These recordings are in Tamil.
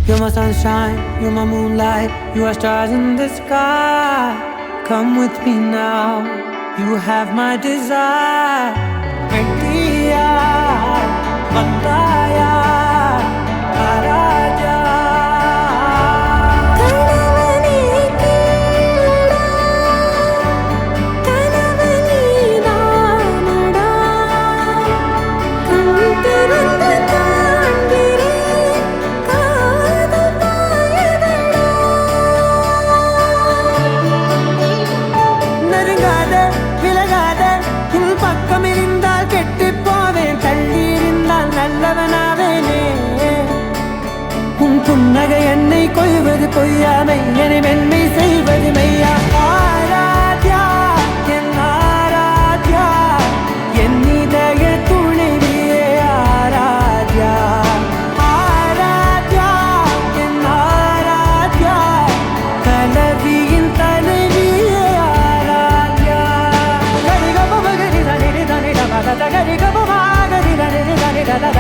You're my sunshine, you're my moonlight, you are stars in the sky. Come with me now, you have my desire. Katiya, Mandaya, Araja. புன்னகை என்னை கொய்வது பொய்யாமை என்னை மென்மை செய்வது மெய்யா. ஆராத்யா என் ஆராத்யா என் இதய துணைவியே ஆராத்யா. ஆராத்யா என் ஆராத்யா கலவியின் தலைவியே ஆராத்யா. கரிகப மகரி தனி தனி தமக கரிகப மகரி தனி தனி தனி தனி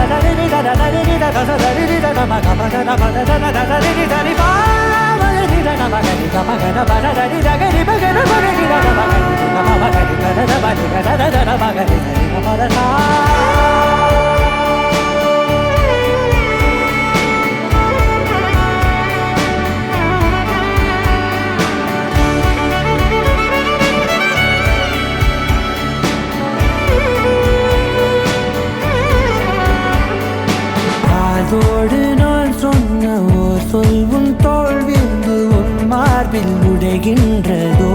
அதோடு நான் சொன்ன ஓர் சொல் உன் தோல்விந்து உன் மார்பில் உடைகின்றதோ.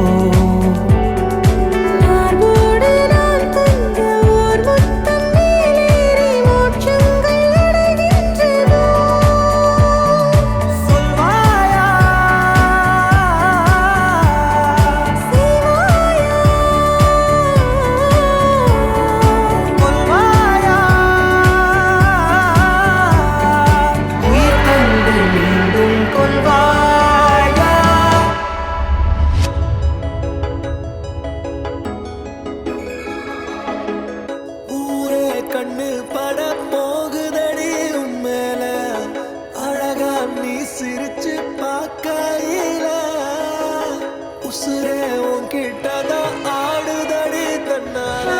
கண்ணு பட போகுதடி உண்மையில அழகா நீ சிரிச்சு பார்க்கையில உசுரே உன்கிட்டதான் ஆடுதடி தன்னால.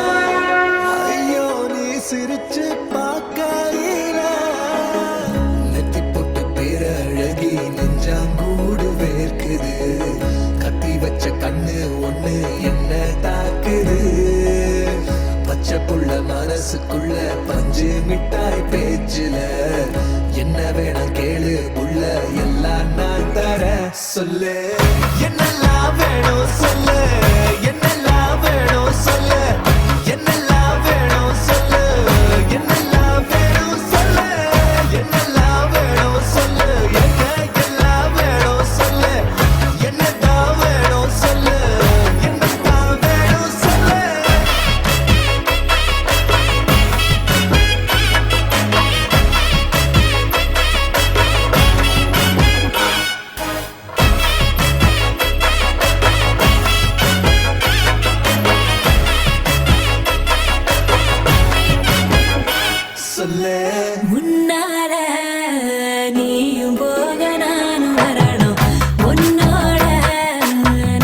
ஐயோ நீ சிரிச்சு பார்க்கையில நெத்தி போட்டு பேர அழகி நெஞ்சாங்கூடு வேர்க்குது. கத்தி வச்ச கண்ணு ஒண்ணு என்ன தாக்குது. பச்சைப்புள்ள மனசுக்குள்ள பஞ்சு மிட்டாய் பேச்சுல என்ன வேணும் கேளு உள்ள எல்லாம் நான் தர. சொல்லு என்னெல்லாம் வேணும் சொல்லு, என்னெல்லாம் வேணும் சொல்லு, என்னெல்லாம் வேணும் சொல்லு, என்னெல்லாம் வேணும் சொல்லு, என்னெல்லாம் வேணும் சொல்லு, என்ன எல்லாம் வேணும் சொல்லு, என்னதான் வேணும் சொல்லு, என்னதான் வேணும் சொல்லு. முன்னால நீயும் போக நானும் வரணும். உன்னோட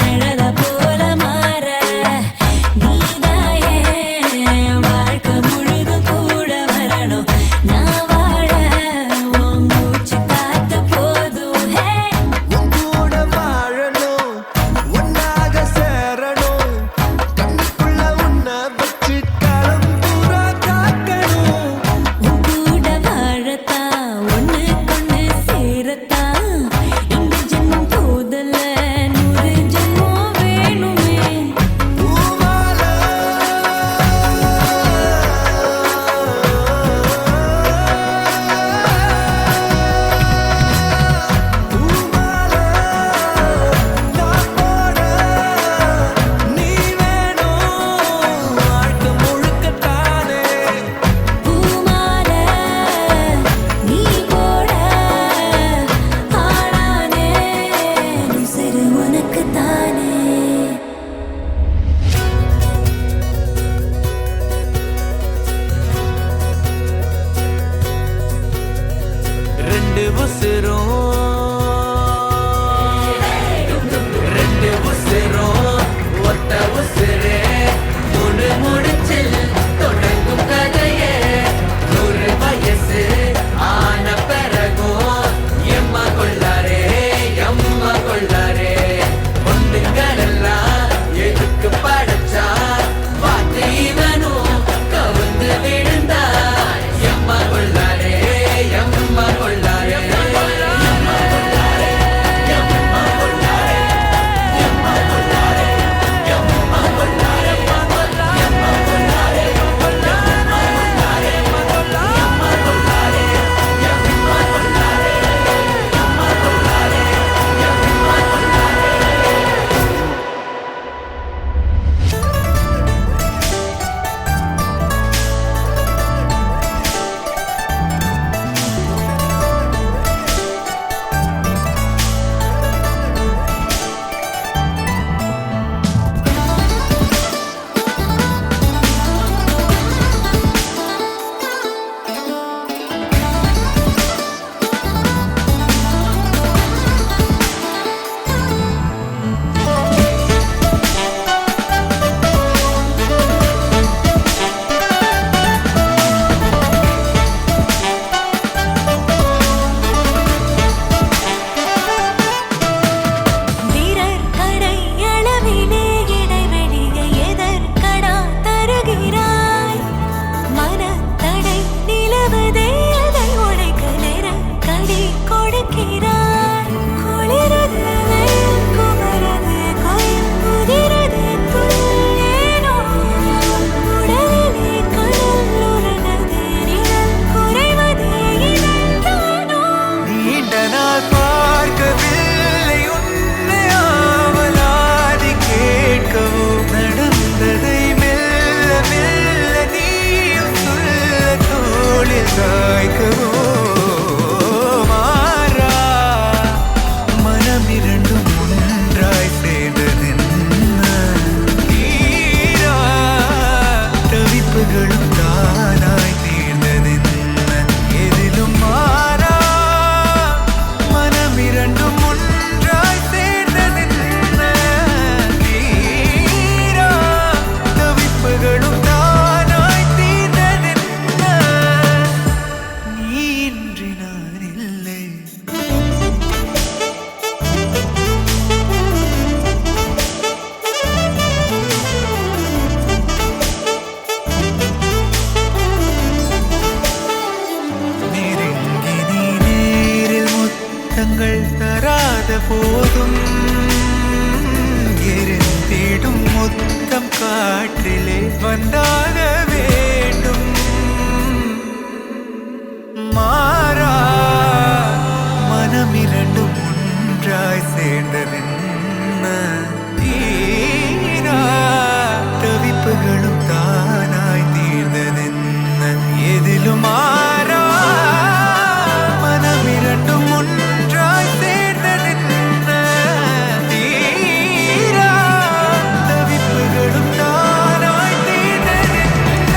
நிழல போல மாற நீதாயே வாழ்க்கை முழுதும் கூட வரணும். நான் வாழ சாய்க்கவோ மாறா மனம் இரண்டும் ஒன்றாய் சேர்ந்ததென்ன ஈரா தவிப்புகளும் தானாய் தீர்ந்ததென்ன எதிலும் மாறா மனம் இரண்டும் ஒன்றாய் சேர்ந்ததென்ன ஈரா தவிப்புகளும் தானாய் தீர்ந்ததென்ன நீ இன்றி நான் இல்லை நெருங்கி நீ நேரில் முத்தங்கள் தராத போதும் எரிந்திடும் முத்தம் காற்றிலே வந்தாக வேண்டும் மாறா மனம் இரண்டும் ஒன்றாய் சேர்ந்ததென்ன ஈரா தவிப்புகளும் தானாய் தீர்ந்ததென்ன எதிலும் மாறா மனம் இரண்டும் ஒன்றாய் சேர்ந்ததென்ன ஈரா தவிப்புகளும் தானாய் தீர்ந்ததென்ன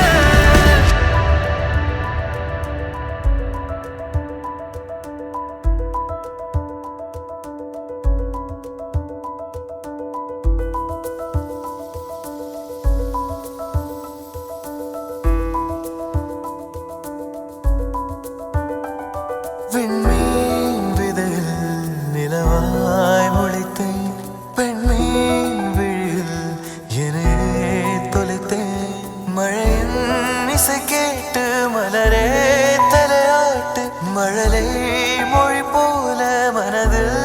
விண்மீன் விதையில் நிலவாய் முளைத்தேன் பெண்மீன் விழியில் என்னையே தொலைத்தேன் மழையின் இசை கேட்டு மலரே தலையாட்டு மழலை மொழி போல மனதில்